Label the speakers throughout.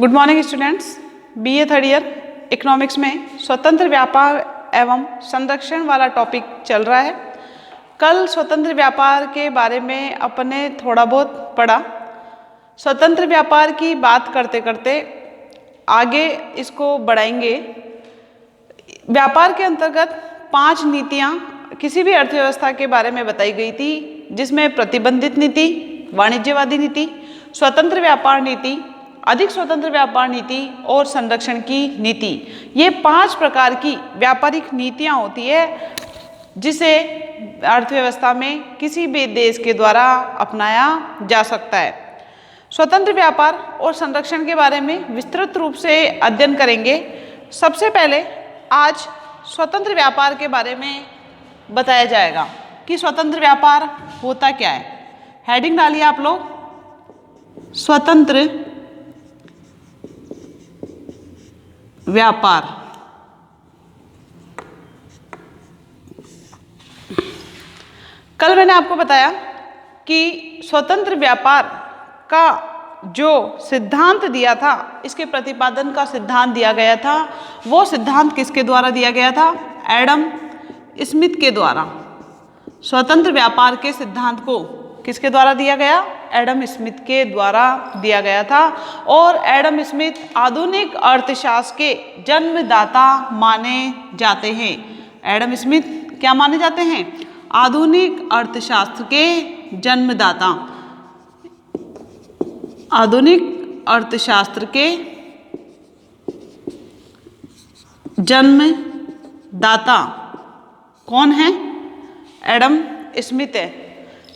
Speaker 1: Good morning students. BA third year economics में स्वतंत्र व्यापार एवं संरक्षण वाला टॉपिक चल रहा है। कल स्वतंत्र व्यापार के बारे में अपने थोड़ा बहुत पढ़ा। स्वतंत्र व्यापार की बात करते करते आगे इसको बढ़ाएंगे। व्यापार के अंतर्गत 5 नीतियाँ किसी भी अर्थव्यवस्था के बारे में बताई गई थी, जिसमें प्रतिबंधित नीति, वाणिज्यवादी नीति, स्वतंत्र व्यापार नीति, अधिक स्वतंत्र व्यापार नीति और संरक्षण की नीति। ये 5 प्रकार की व्यापारिक नीतियाँ होती है जिसे अर्थव्यवस्था में किसी भी देश के द्वारा अपनाया जा सकता है। स्वतंत्र व्यापार और संरक्षण के बारे में विस्तृत रूप से अध्ययन करेंगे। सबसे पहले आज स्वतंत्र व्यापार के बारे में बताया जाएगा कि स्वतंत्र व्यापार होता क्या है। हेडिंग डालिए आप लोग, स्वतंत्र व्यापार। कल मैंने आपको बताया कि स्वतंत्र व्यापार का जो सिद्धांत दिया था, इसके प्रतिपादन का सिद्धांत दिया गया था, वो सिद्धांत किसके द्वारा दिया गया था? एडम स्मिथ के द्वारा। स्वतंत्र व्यापार के सिद्धांत को किसके द्वारा दिया गया? एडम स्मिथ के द्वारा दिया गया था। और एडम स्मिथ आधुनिक अर्थशास्त्र के जन्मदाता माने जाते हैं। एडम स्मिथ क्या माने जाते हैं? आधुनिक अर्थशास्त्र के जन्मदाता। आधुनिक अर्थशास्त्र के जन्मदाता कौन है? एडम स्मिथ है।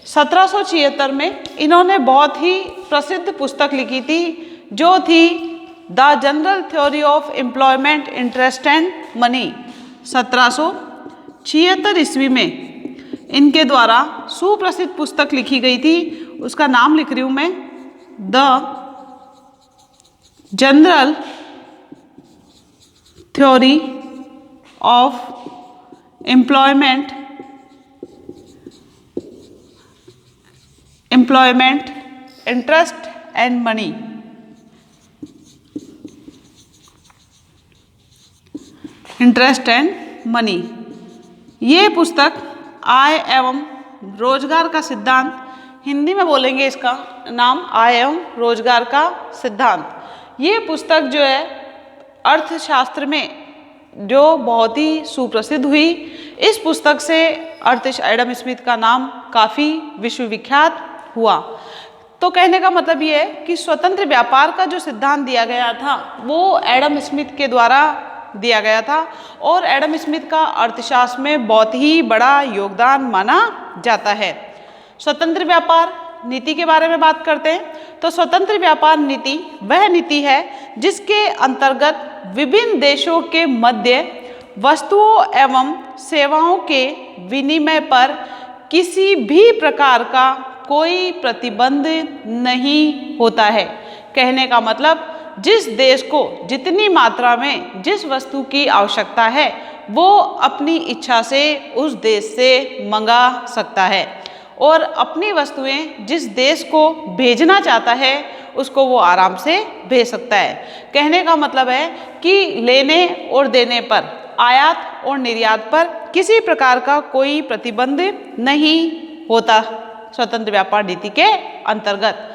Speaker 1: 1776 में इन्होंने बहुत ही प्रसिद्ध पुस्तक लिखी थी, जो थी the general theory of employment, interest and money. 1776 ईस्वी में इनके द्वारा सुप्रसिद्ध पुस्तक लिखी गई थी। उसका नाम लिख रही हूं मैं, the general theory of employment, interest and money. Interest and money, ये पुस्तक आय एवं रोजगार का सिद्धांत, हिंदी में बोलेंगे इसका नाम आय एवं रोजगार का सिद्धांत। ये पुस्तक जो है अर्थशास्त्र में जो बहुत ही सुप्रसिद्ध हुई। इस पुस्तक से एडम स्मिथ का नाम काफ़ी विश्वविख्यात हुआ। तो कहने का मतलब ये है कि स्वतंत्र व्यापार का जो सिद्धांत दिया गया था वो एडम स्मिथ के द्वारा दिया गया था, और एडम स्मिथ का अर्थशास्त्र में बहुत ही बड़ा योगदान माना जाता है। स्वतंत्र व्यापार नीति के बारे में बात करते हैं तो स्वतंत्र व्यापार नीति वह नीति है जिसके अंतर्गत विभिन्न देशों के मध्य वस्तुओं एवं सेवाओं के विनिमय पर किसी भी प्रकार का कोई प्रतिबंध नहीं होता है। कहने का मतलब जिस देश को जितनी मात्रा में जिस वस्तु की आवश्यकता है वो अपनी इच्छा से उस देश से मंगा सकता है, और अपनी वस्तुएं जिस देश को भेजना चाहता है उसको वो आराम से भेज सकता है। कहने का मतलब है कि लेने और देने पर, आयात और निर्यात पर किसी प्रकार का कोई प्रतिबंध नहीं होता स्वतंत्र व्यापार नीति के अंतर्गत।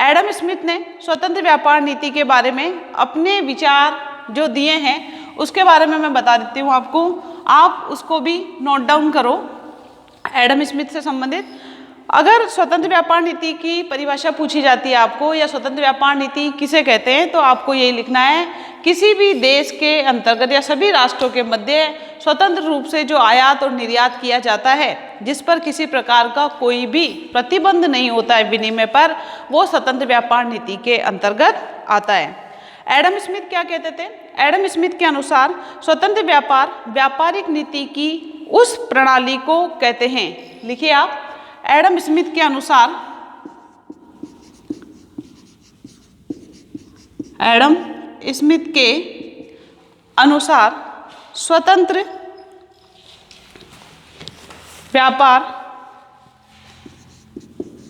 Speaker 1: एडम स्मिथ ने स्वतंत्र व्यापार नीति के बारे में अपने विचार जो दिए हैं उसके बारे में मैं बता देती हूँ आपको, आप उसको भी नोट डाउन करो। एडम स्मिथ से संबंधित अगर स्वतंत्र व्यापार नीति की परिभाषा पूछी जाती है आपको, या स्वतंत्र व्यापार नीति किसे कहते हैं, तो आपको यही लिखना है, किसी भी देश के अंतर्गत या सभी राष्ट्रों के मध्य स्वतंत्र रूप से जो आयात और निर्यात किया जाता है, जिस पर किसी प्रकार का कोई भी प्रतिबंध नहीं होता है विनिमय पर, वो स्वतंत्र व्यापार नीति के अंतर्गत आता है। एडम स्मिथ क्या कहते थे? एडम स्मिथ के अनुसार स्वतंत्र व्यापार व्यापारिक नीति की उस प्रणाली को कहते हैं। लिखिए आप, एडम स्मिथ के अनुसार, एडम स्मिथ के अनुसार स्वतंत्र व्यापार,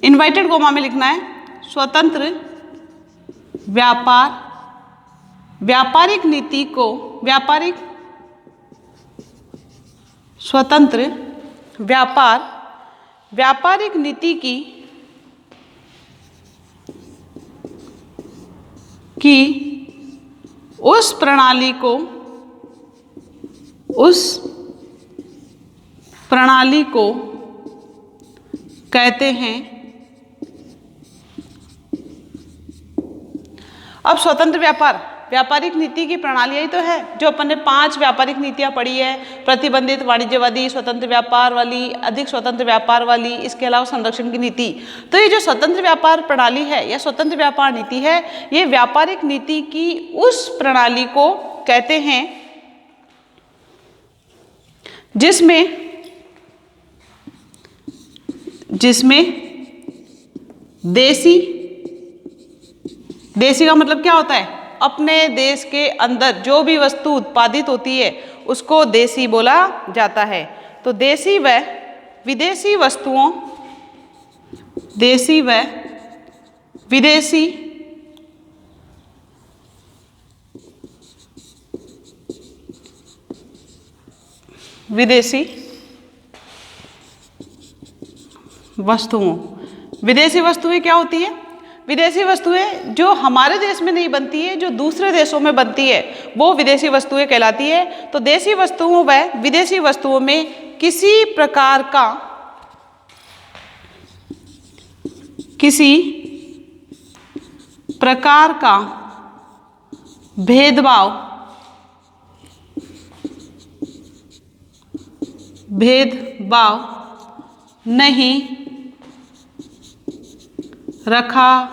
Speaker 1: इन्वर्टेड कोमा में लिखना है, स्वतंत्र व्यापार व्यापारिक नीति को व्यापारिक स्वतंत्र व्यापारिक नीति की उस प्रणाली को कहते हैं। अब स्वतंत्र व्यापारिक नीति की प्रणाली ही तो है जो अपन ने 5 व्यापारिक नीतियां पढ़ी है, प्रतिबंधित वाणिज्यवादी, स्वतंत्र व्यापार वाली, अधिक स्वतंत्र व्यापार वाली, इसके अलावा संरक्षण की नीति। तो ये जो स्वतंत्र व्यापार प्रणाली है या स्वतंत्र व्यापार नीति है, ये व्यापारिक नीति की उस प्रणाली को कहते हैं जिसमें देसी का मतलब क्या होता है? अपने देश के अंदर जो भी वस्तु उत्पादित होती है उसको देसी बोला जाता है। तो देसी व विदेशी वस्तुओं, देसी व विदेशी विदेशी वस्तुएं क्या होती है? विदेशी वस्तुएं जो हमारे देश में नहीं बनती है, जो दूसरे देशों में बनती है, वो विदेशी वस्तुएं कहलाती है। तो देशी वस्तुओं व विदेशी वस्तुओं में किसी प्रकार का भेदभाव नहीं रखा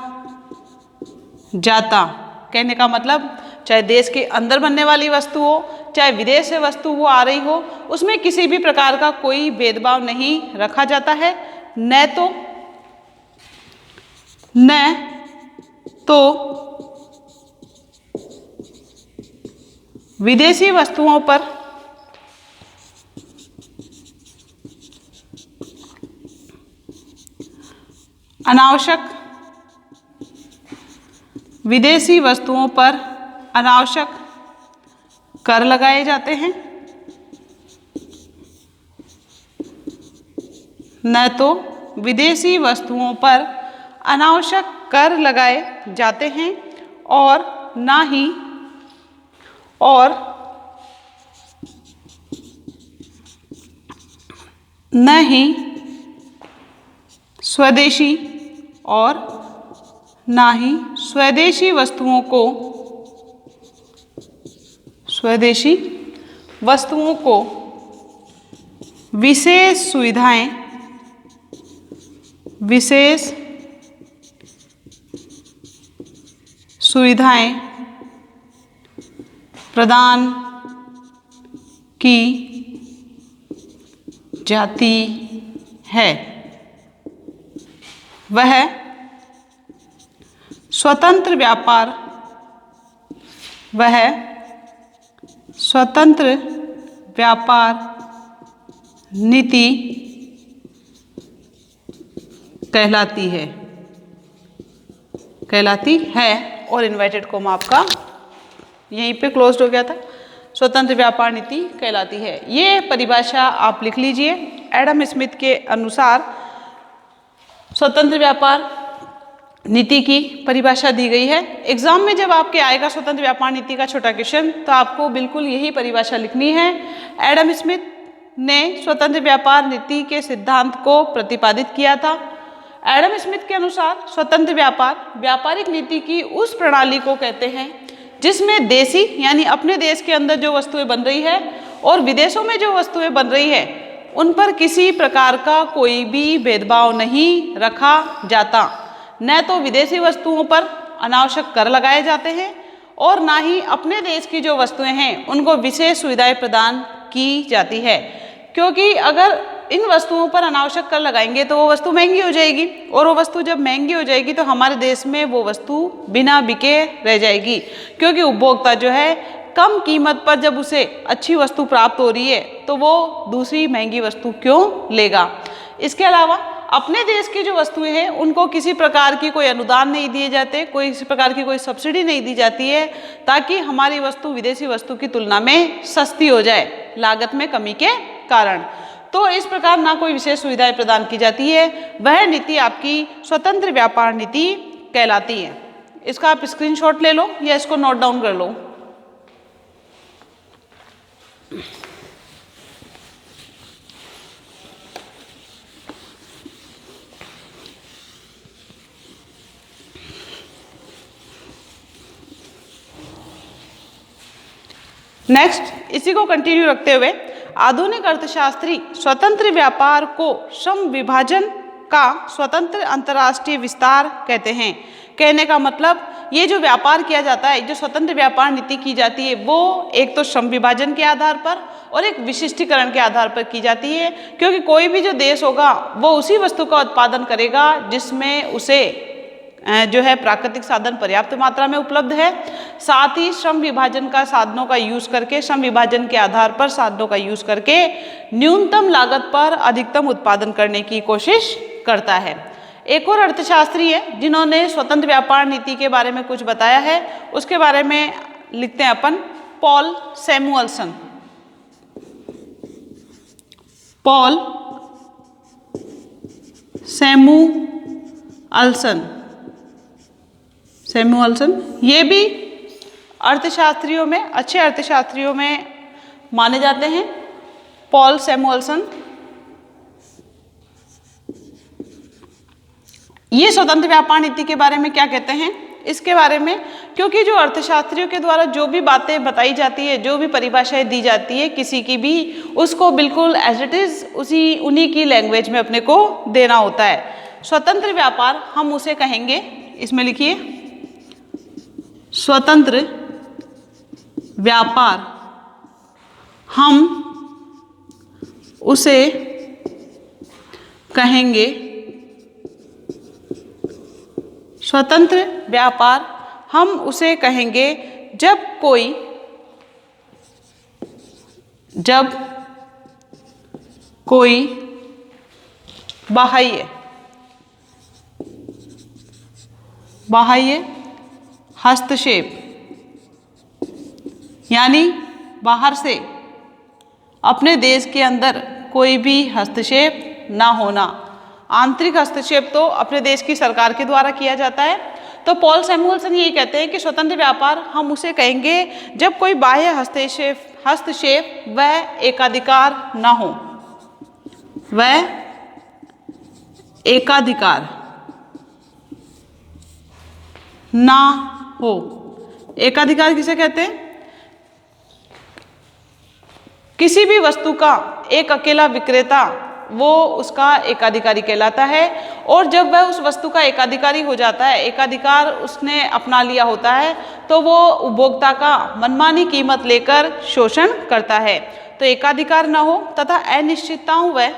Speaker 1: जाता। कहने का मतलब चाहे देश के अंदर बनने वाली वस्तु हो, चाहे विदेश से वस्तु वो आ रही हो, उसमें किसी भी प्रकार का कोई भेदभाव नहीं रखा जाता है। न तो विदेशी वस्तुओं पर अनावश्यक कर लगाए जाते हैं। न तो विदेशी वस्तुओं पर अनावश्यक कर लगाए जाते हैं और न ही स्वदेशी वस्तुओं को विशेष सुविधाएं प्रदान की जाती है। वह स्वतंत्र व्यापार नीति कहलाती है। और इन्वर्टेड कॉमा आपका यहीं पे क्लोज्ड हो गया था। स्वतंत्र व्यापार नीति कहलाती है। ये परिभाषा आप लिख लीजिए। एडम स्मिथ के अनुसार स्वतंत्र व्यापार नीति की परिभाषा दी गई है। एग्जाम में जब आपके आएगा स्वतंत्र व्यापार नीति का छोटा क्वेश्चन, तो आपको बिल्कुल यही परिभाषा लिखनी है। एडम स्मिथ ने स्वतंत्र व्यापार नीति के सिद्धांत को प्रतिपादित किया था। एडम स्मिथ के अनुसार स्वतंत्र व्यापारिक नीति की उस प्रणाली को कहते हैं जिसमें देसी यानी अपने देश के अंदर जो वस्तुएं बन रही है और विदेशों में जो वस्तुएं बन रही है उन पर किसी प्रकार का कोई भी भेदभाव नहीं रखा जाता। न तो विदेशी वस्तुओं पर अनावश्यक कर लगाए जाते हैं और ना ही अपने देश की जो वस्तुएं हैं उनको विशेष सुविधाएं प्रदान की जाती है। क्योंकि अगर इन वस्तुओं पर अनावश्यक कर लगाएंगे तो वो वस्तु महंगी हो जाएगी, और वो वस्तु जब महंगी हो जाएगी तो हमारे देश में वो वस्तु बिना बिके रह जाएगी। क्योंकि उपभोक्ता जो है कम कीमत पर जब उसे अच्छी वस्तु प्राप्त हो रही है तो वो दूसरी महंगी वस्तु क्यों लेगा। इसके अलावा अपने देश की जो वस्तुएं हैं उनको किसी प्रकार की कोई अनुदान नहीं दिए जाते, कोई किसी प्रकार की कोई सब्सिडी नहीं दी जाती है, ताकि हमारी वस्तु विदेशी वस्तु की तुलना में सस्ती हो जाए लागत में कमी के कारण। तो इस प्रकार ना कोई विशेष सुविधाएं प्रदान की जाती है, वह नीति आपकी स्वतंत्र व्यापार नीति कहलाती है। इसका आप स्क्रीनशॉट ले लो या इसको नोट डाउन कर लो। नेक्स्ट, इसी को कंटिन्यू रखते हुए आधुनिक अर्थशास्त्री स्वतंत्र व्यापार को श्रम विभाजन का स्वतंत्र अंतर्राष्ट्रीय विस्तार कहते हैं। कहने का मतलब, ये जो व्यापार किया जाता है, जो स्वतंत्र व्यापार नीति की जाती है, वो एक तो श्रम विभाजन के आधार पर और एक विशिष्टीकरण के आधार पर की जाती है, क्योंकि कोई भी जो देश होगा वो उसी वस्तु का उत्पादन करेगा जिसमें उसे जो है प्राकृतिक साधन पर्याप्त मात्रा में उपलब्ध है। साथ ही श्रम विभाजन का साधनों का यूज करके, श्रम विभाजन के आधार पर साधनों का यूज करके न्यूनतम लागत पर अधिकतम उत्पादन करने की कोशिश करता है। एक और अर्थशास्त्री है जिन्होंने स्वतंत्र व्यापार नीति के बारे में कुछ बताया है, उसके बारे में लिखते हैं अपन, पॉल सैमुअल्सन। पॉल सैमुअल्सन, ये भी अर्थशास्त्रियों में, अच्छे अर्थशास्त्रियों में माने जाते हैं। पॉल सैमुअल्सन ये स्वतंत्र व्यापार नीति के बारे में क्या कहते हैं, इसके बारे में, क्योंकि जो अर्थशास्त्रियों के द्वारा जो भी बातें बताई जाती है, जो भी परिभाषाएं दी जाती है किसी की भी, उसको बिल्कुल एज इट इज उन्हीं की लैंग्वेज में अपने को देना होता है। स्वतंत्र व्यापार हम उसे कहेंगे, इसमें लिखिए, स्वतंत्र व्यापार हम उसे कहेंगे, स्वतंत्र व्यापार हम उसे कहेंगे जब कोई बाह्य हस्तक्षेप, यानी बाहर से अपने देश के अंदर कोई भी हस्तक्षेप ना होना। आंतरिक हस्तक्षेप तो अपने देश की सरकार के द्वारा किया जाता है। तो पॉल सैमुअल्सन यही कहते हैं कि स्वतंत्र व्यापार हम उसे कहेंगे जब कोई बाह्य हस्तक्षेप व एकाधिकार ना हो, वह एकाधिकार ना हो। एकाधिकार किसे कहते हैं? किसी भी वस्तु का एक अकेला विक्रेता वो उसका एकाधिकारी कहलाता है, और जब वह उस वस्तु का एकाधिकारी हो जाता है, एकाधिकार उसने अपना लिया होता है, तो वो उपभोक्ता का मनमानी कीमत लेकर शोषण करता है। तो एकाधिकार न हो तथा अनिश्चितताओं व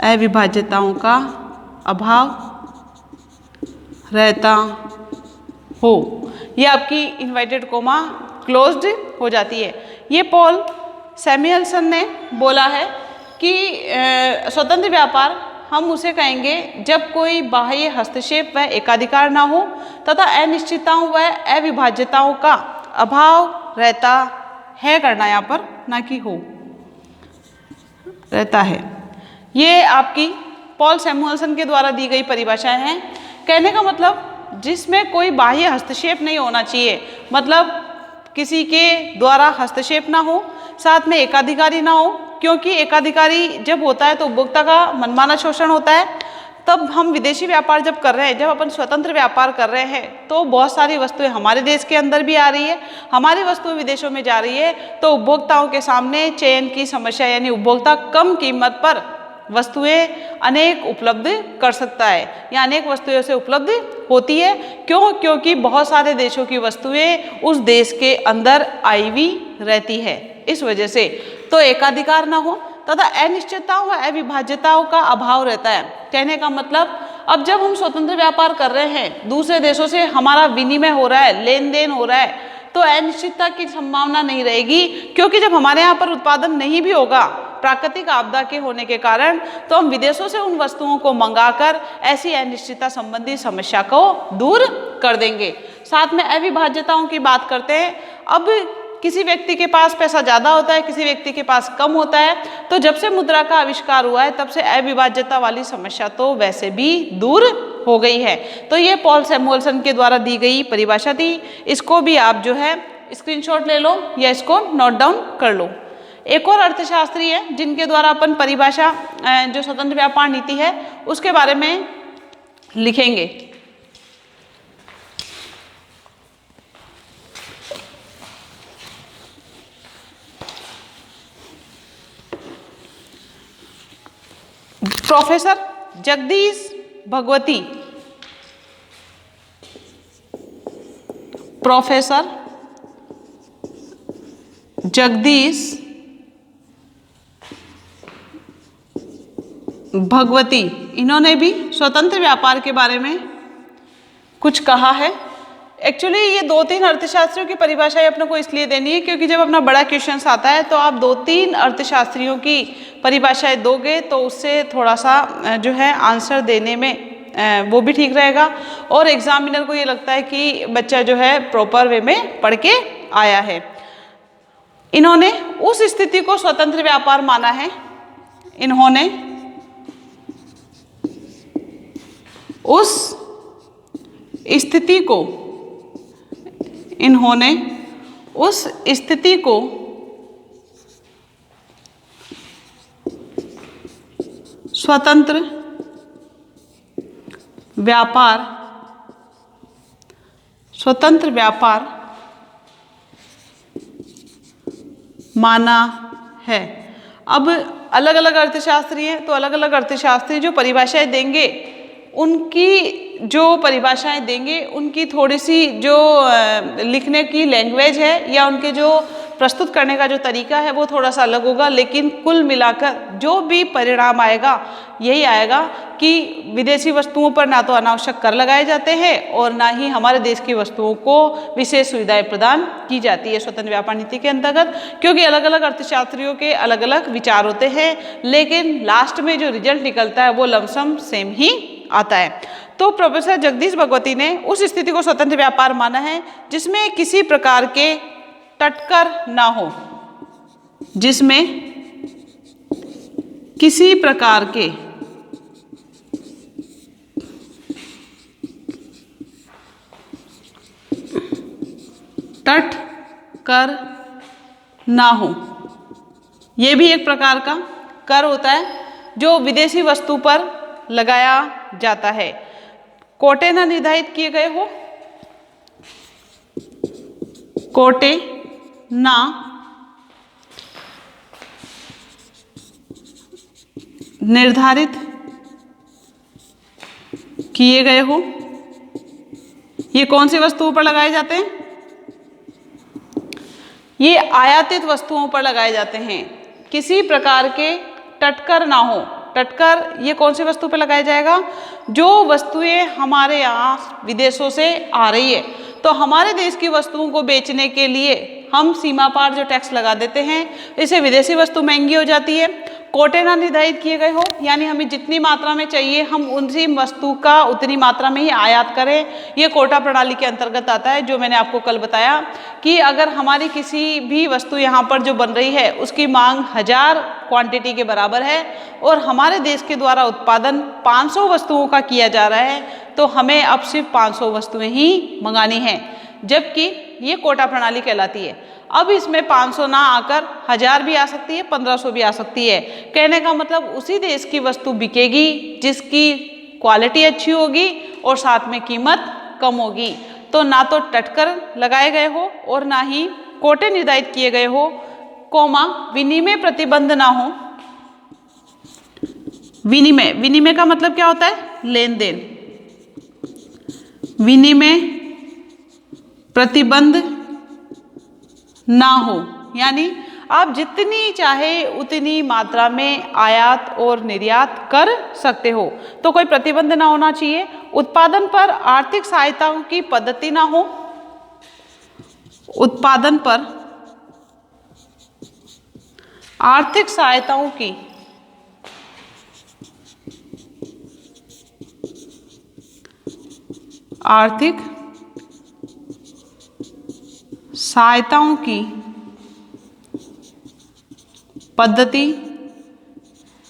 Speaker 1: अविभाज्यताओं का अभाव रहता हो। ये आपकी इन्वर्टेड कोमा क्लोज्ड हो जाती है। ये पॉल सैमुअल्सन ने बोला है कि स्वतंत्र व्यापार हम उसे कहेंगे जब कोई बाह्य हस्तक्षेप व एकाधिकार ना हो तथा अनिश्चितताओं व अविभाज्यताओं का अभाव रहता है, करना यहाँ पर ना कि हो, रहता है। ये आपकी पॉल सैमुअल्सन के द्वारा दी गई परिभाषाएं हैं। कहने का मतलब जिसमें कोई बाह्य हस्तक्षेप नहीं होना चाहिए, मतलब किसी के द्वारा हस्तक्षेप ना हो, साथ में एकाधिकारी ना हो, क्योंकि एकाधिकारी जब होता है तो उपभोक्ता का मनमाना शोषण होता है। तब हम विदेशी व्यापार जब कर रहे हैं, जब अपन स्वतंत्र व्यापार कर रहे हैं, तो बहुत सारी वस्तुएं हमारे देश के अंदर भी आ रही है, हमारी वस्तुएं विदेशों में जा रही है, तो उपभोक्ताओं के सामने चयन की समस्या, यानी उपभोक्ता कम कीमत पर वस्तुएं अनेक उपलब्ध कर सकता है या अनेक वस्तुएं से उपलब्ध होती है। क्यों? क्योंकि बहुत सारे देशों की वस्तुएं उस देश के अंदर आई हुई रहती है। इस वजह से तो एकाधिकार ना हो तथा अनिश्चितताओं व अविभाज्यताओं का अभाव रहता है। कहने का मतलब अब जब हम स्वतंत्र व्यापार कर रहे हैं, दूसरे देशों से हमारा विनिमय हो रहा है, लेन देन हो रहा है, तो अनिश्चितता की संभावना नहीं रहेगी। क्योंकि जब हमारे यहाँ पर उत्पादन नहीं भी होगा प्राकृतिक आपदा के होने के कारण, तो हम विदेशों से उन वस्तुओं को मंगाकर ऐसी अनिश्चितता संबंधी समस्या को दूर कर देंगे। साथ में अविभाज्यताओं की बात करते हैं। अब किसी व्यक्ति के पास पैसा ज़्यादा होता है, किसी व्यक्ति के पास कम होता है, तो जब से मुद्रा का आविष्कार हुआ है तब से अविभाज्यता वाली समस्या तो वैसे भी दूर हो गई है। तो ये पॉल सैमुअल्सन के द्वारा दी गई परिभाषा थी। इसको भी आप जो है स्क्रीनशॉट ले लो या इसको नोट डाउन कर लो। एक और अर्थशास्त्री है जिनके द्वारा अपन परिभाषा जो स्वतंत्र व्यापार नीति है उसके बारे में लिखेंगे। प्रोफेसर जगदीश भगवती, प्रोफेसर जगदीश भगवती, इन्होंने भी स्वतंत्र व्यापार के बारे में कुछ कहा है। एक्चुअली ये 2-3 अर्थशास्त्रियों की परिभाषाएं अपने को इसलिए देनी है क्योंकि जब अपना बड़ा क्वेश्चन आता है तो आप 2-3 अर्थशास्त्रियों की परिभाषाएं दोगे तो उससे थोड़ा सा जो है आंसर देने में वो भी ठीक रहेगा और एग्जामिनर को ये लगता है कि बच्चा जो है प्रॉपर वे में पढ़ के आया है। इन्होंने उस स्थिति को स्वतंत्र व्यापार माना है। इन्होंने उस स्थिति को स्वतंत्र व्यापार माना है। अब अलग अलग अर्थशास्त्री हैं तो अलग अलग अर्थशास्त्री जो परिभाषाएं देंगे उनकी जो परिभाषाएं देंगे उनकी थोड़ी सी जो लिखने की लैंग्वेज है या उनके जो प्रस्तुत करने का जो तरीका है वो थोड़ा सा अलग होगा, लेकिन कुल मिलाकर जो भी परिणाम आएगा यही आएगा कि विदेशी वस्तुओं पर ना तो अनावश्यक कर लगाए जाते हैं और ना ही हमारे देश की वस्तुओं को विशेष सुविधाएं प्रदान की जाती है स्वतंत्र व्यापार नीति के अंतर्गत। क्योंकि अलग अलग अर्थशास्त्रियों के अलग अलग विचार होते हैं, लेकिन लास्ट में जो रिजल्ट निकलता है वो लमसम सेम ही आता है। तो प्रोफेसर जगदीश भगवती ने उस स्थिति को स्वतंत्र व्यापार माना है जिसमें किसी प्रकार के टटकर ना हो, जिसमें किसी प्रकार के टटकर ना हो। यह भी एक प्रकार का कर होता है जो विदेशी वस्तु पर लगाया जाता है। कोटे ना निर्धारित किए गए हो, कोटे ना निर्धारित किए गए हो। ये कौन सी वस्तुओं पर लगाए जाते हैं? ये आयातित वस्तुओं पर लगाए जाते हैं। किसी प्रकार के टटकर ना हो। टटकर ये कौन सी वस्तु पर लगाया जाएगा? जो वस्तुएं हमारे यहाँ विदेशों से आ रही है, तो हमारे देश की वस्तुओं को बेचने के लिए हम सीमा पार जो टैक्स लगा देते हैं, इससे विदेशी वस्तु महंगी हो जाती है। कोटे ना निर्धारित किए गए हो, यानी हमें जितनी मात्रा में चाहिए हम उसी वस्तु का उतनी मात्रा में ही आयात करें। ये कोटा प्रणाली के अंतर्गत आता है, जो मैंने आपको कल बताया कि अगर हमारी किसी भी वस्तु यहाँ पर जो बन रही है उसकी मांग 1000 क्वांटिटी के बराबर है और हमारे देश के द्वारा उत्पादन 500 वस्तुओं का किया जा रहा है, तो हमें अब सिर्फ 500 वस्तुएं ही मंगानी हैं, जबकि ये कोटा प्रणाली कहलाती है। अब इसमें 500 ना आकर 1000 भी आ सकती है, 1500 भी आ सकती है। कहने का मतलब उसी देश की वस्तु बिकेगी जिसकी क्वालिटी अच्छी होगी और साथ में कीमत कम होगी। तो ना तो टटकर लगाए गए हो और ना ही कोटे निर्धारित किए गए हो, कोमा विनिमय प्रतिबंध ना हो, विनिमय, विनिमय का मतलब क्या होता है? लेन देन। विनिमय प्रतिबंध ना हो, यानी आप जितनी चाहे उतनी मात्रा में आयात और निर्यात कर सकते हो, तो कोई प्रतिबंध ना होना चाहिए। उत्पादन पर आर्थिक सहायताओं की पद्धति ना हो, उत्पादन पर आर्थिक सहायताओं की आर्थिक सहायताओं की पद्धति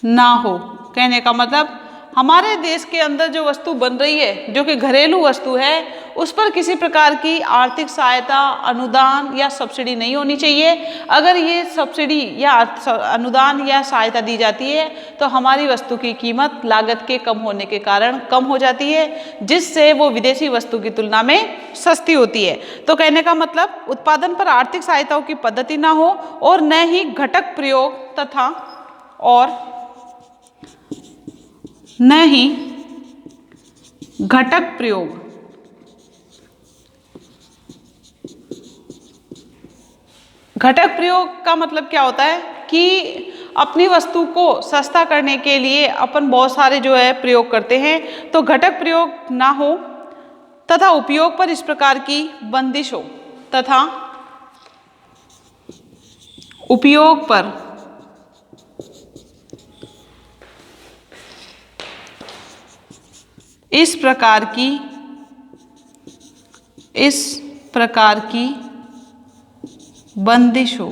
Speaker 1: ना हो। कहने का मतलब हमारे देश के अंदर जो वस्तु बन रही है, जो कि घरेलू वस्तु है, उस पर किसी प्रकार की आर्थिक सहायता, अनुदान या सब्सिडी नहीं होनी चाहिए। अगर ये सब्सिडी या अनुदान या सहायता दी जाती है तो हमारी वस्तु की कीमत लागत के कम होने के कारण कम हो जाती है, जिससे वो विदेशी वस्तु की तुलना में सस्ती होती है। तो कहने का मतलब उत्पादन पर आर्थिक सहायताओं की पद्धति ना हो और न ही घटक प्रयोग तथा और न ही घटक प्रयोग घटक प्रयोग का मतलब क्या होता है कि अपनी वस्तु को सस्ता करने के लिए अपन बहुत सारे जो है प्रयोग करते हैं, तो घटक प्रयोग ना हो तथा उपयोग पर इस प्रकार की बंदिश हो, तथा उपयोग पर इस प्रकार की बंदिश हो,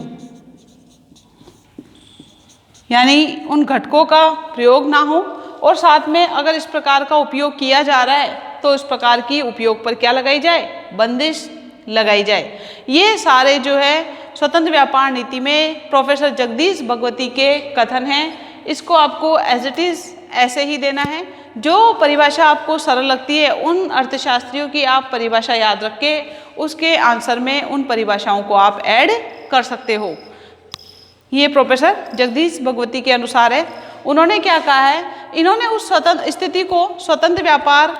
Speaker 1: यानी उन घटकों का प्रयोग ना हो और साथ में अगर इस प्रकार का उपयोग किया जा रहा है तो इस प्रकार की उपयोग पर क्या लगाई जाए? बंदिश लगाई जाए। ये सारे जो है स्वतंत्र व्यापार नीति में प्रोफेसर जगदीश भगवती के कथन हैं। इसको आपको एज इट इज ऐसे ही देना है। जो परिभाषा आपको सरल लगती है उन अर्थशास्त्रियों की आप परिभाषा याद रख के उसके आंसर में उन परिभाषाओं को आप ऐड कर सकते हो। ये प्रोफेसर जगदीश भगवती के अनुसार है। उन्होंने क्या कहा है? इन्होंने उस स्वतंत्र स्थिति को स्वतंत्र व्यापार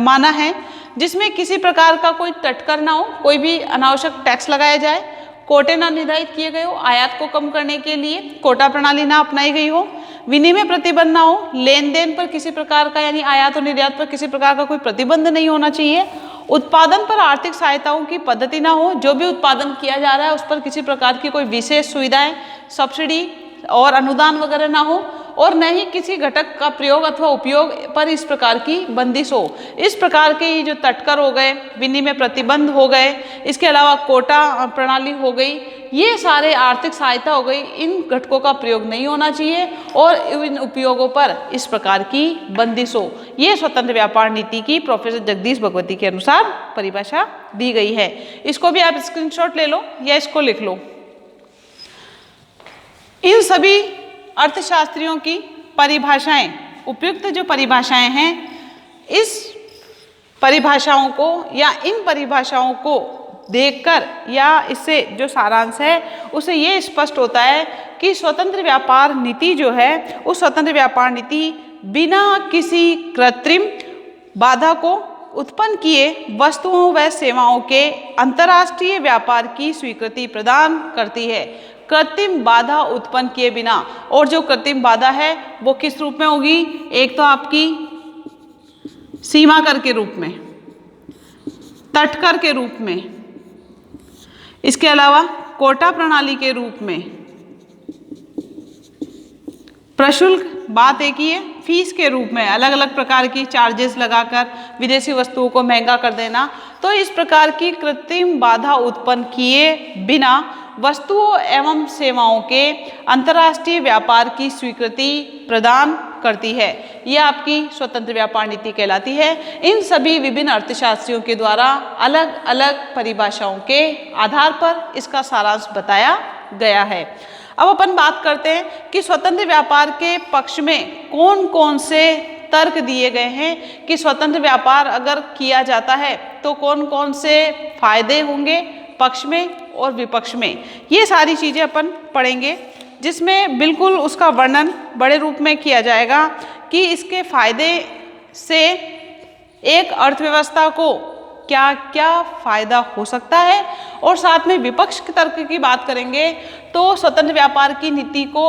Speaker 1: माना है जिसमें किसी प्रकार का कोई तटकर ना हो, कोई भी अनावश्यक टैक्स लगाया जाए, कोटे ना निर्धारित किए गए हो, आयात को कम करने के लिए कोटा प्रणाली ना अपनाई गई हो, विनिमय प्रतिबंध ना हो, लेन देन पर किसी प्रकार का यानी आयात और निर्यात पर किसी प्रकार का कोई प्रतिबंध नहीं होना चाहिए, उत्पादन पर आर्थिक सहायताओं की पद्धति ना हो, जो भी उत्पादन किया जा रहा है उस पर किसी प्रकार की कोई विशेष सुविधाएं, सब्सिडी और अनुदान वगैरह ना हो, और न ही किसी घटक का प्रयोग अथवा उपयोग पर इस प्रकार की बंदिश हो। इस प्रकार के ये जो तटकर हो गए, विनिमय प्रतिबंध हो गए, इसके अलावा कोटा प्रणाली हो गई, ये सारे आर्थिक सहायता हो गई, इन घटकों का प्रयोग नहीं होना चाहिए और इन उपयोगों पर इस प्रकार की बंदिश हो। ये स्वतंत्र व्यापार नीति की प्रोफेसर जगदीश भगवती के अनुसार परिभाषा दी गई है। इसको भी आप स्क्रीनशॉट ले लो या इसको लिख लो। इन सभी अर्थशास्त्रियों की परिभाषाएं, उपयुक्त जो परिभाषाएं हैं, इस परिभाषाओं को या इन परिभाषाओं को देखकर या इससे जो सारांश है उसे ये स्पष्ट होता है कि स्वतंत्र व्यापार नीति जो है, उस स्वतंत्र व्यापार नीति बिना किसी कृत्रिम बाधा को उत्पन्न किए वस्तुओं व सेवाओं के अंतर्राष्ट्रीय व्यापार की स्वीकृति प्रदान करती है। कृत्रिम बाधा उत्पन्न किए बिना, और जो कृत्रिम बाधा है वो किस रूप में होगी? एक तो आपकी सीमा कर के रूप में, तटकर के रूप में, इसके अलावा कोटा प्रणाली के रूप में, प्रशुल्क बात एक ही है, फीस के रूप में अलग अलग प्रकार की चार्जेस लगाकर विदेशी वस्तुओं को महंगा कर देना। तो इस प्रकार की कृत्रिम बाधा उत्पन्न किए बिना वस्तुओं एवं सेवाओं के अंतर्राष्ट्रीय व्यापार की स्वीकृति प्रदान करती है। यह आपकी स्वतंत्र व्यापार नीति कहलाती है। इन सभी विभिन्न अर्थशास्त्रियों के द्वारा अलग अलग परिभाषाओं के आधार पर इसका सारांश बताया गया है। अब अपन बात करते हैं कि स्वतंत्र व्यापार के पक्ष में कौन कौन से तर्क दिए गए हैं कि स्वतंत्र व्यापार अगर किया जाता है तो कौन कौन से फायदे होंगे पक्ष में और विपक्ष में। ये सारी चीज़ें अपन पढ़ेंगे। जिसमें बिल्कुल उसका वर्णन बड़े रूप में किया जाएगा कि इसके फायदे से एक अर्थव्यवस्था को क्या क्या फायदा हो सकता है, और साथ में विपक्ष के तर्क की बात करेंगे तो स्वतंत्र व्यापार की नीति को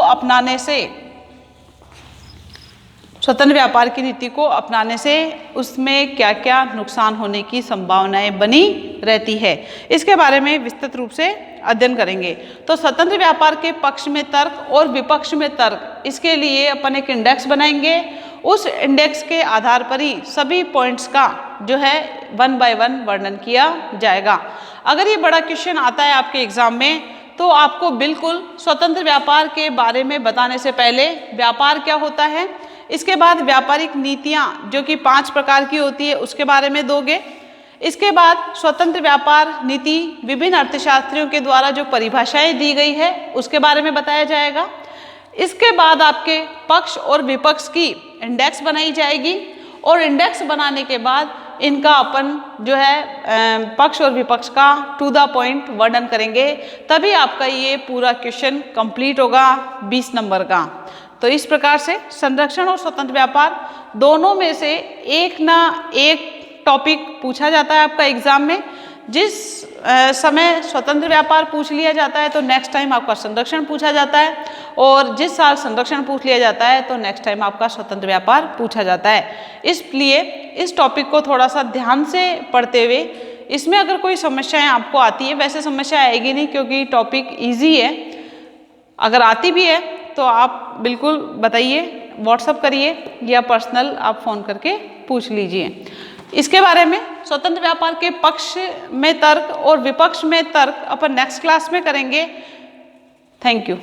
Speaker 1: अपनाने से उसमें क्या क्या नुकसान होने की संभावनाएं बनी रहती है, इसके बारे में विस्तृत रूप से अध्ययन करेंगे। तो स्वतंत्र व्यापार के पक्ष में तर्क और विपक्ष में तर्क, इसके लिए अपन एक इंडेक्स बनाएंगे। उस इंडेक्स के आधार पर ही सभी पॉइंट्स का जो है 1 बाय 1 वर्णन किया जाएगा। अगर ये बड़ा क्वेश्चन आता है आपके एग्जाम में तो आपको बिल्कुल स्वतंत्र व्यापार के बारे में बताने से पहले व्यापार क्या होता है, इसके बाद व्यापारिक नीतियां जो कि 5 प्रकार की होती है उसके बारे में दोगे। इसके बाद स्वतंत्र व्यापार नीति विभिन्न अर्थशास्त्रियों के द्वारा जो परिभाषाएं दी गई है उसके बारे में बताया जाएगा। इसके बाद आपके पक्ष और विपक्ष की इंडेक्स बनाई जाएगी, और इंडेक्स बनाने के बाद इनका अपन जो है पक्ष और विपक्ष का टू द पॉइंट वर्णन करेंगे, तभी आपका ये पूरा क्वेश्चन कंप्लीट होगा 20 नंबर का। तो इस प्रकार से संरक्षण और स्वतंत्र व्यापार दोनों में से एक ना एक टॉपिक पूछा जाता है आपका एग्जाम में। जिस समय स्वतंत्र व्यापार पूछ लिया जाता है तो नेक्स्ट टाइम आपका संरक्षण पूछा जाता है, और जिस साल संरक्षण पूछ लिया जाता है तो नेक्स्ट टाइम आपका स्वतंत्र व्यापार पूछा जाता है। इसलिए इस टॉपिक को थोड़ा सा ध्यान से पढ़ते हुए, इसमें अगर कोई समस्याएं आपको आती है, वैसे समस्या आएगी नहीं क्योंकि टॉपिक ईजी है, अगर आती भी है तो आप बिल्कुल बताइए, व्हाट्सअप करिए या पर्सनल आप फ़ोन करके पूछ लीजिए। इसके बारे में स्वतंत्र व्यापार के पक्ष में तर्क और विपक्ष में तर्क अपन नेक्स्ट क्लास में करेंगे। Thank you.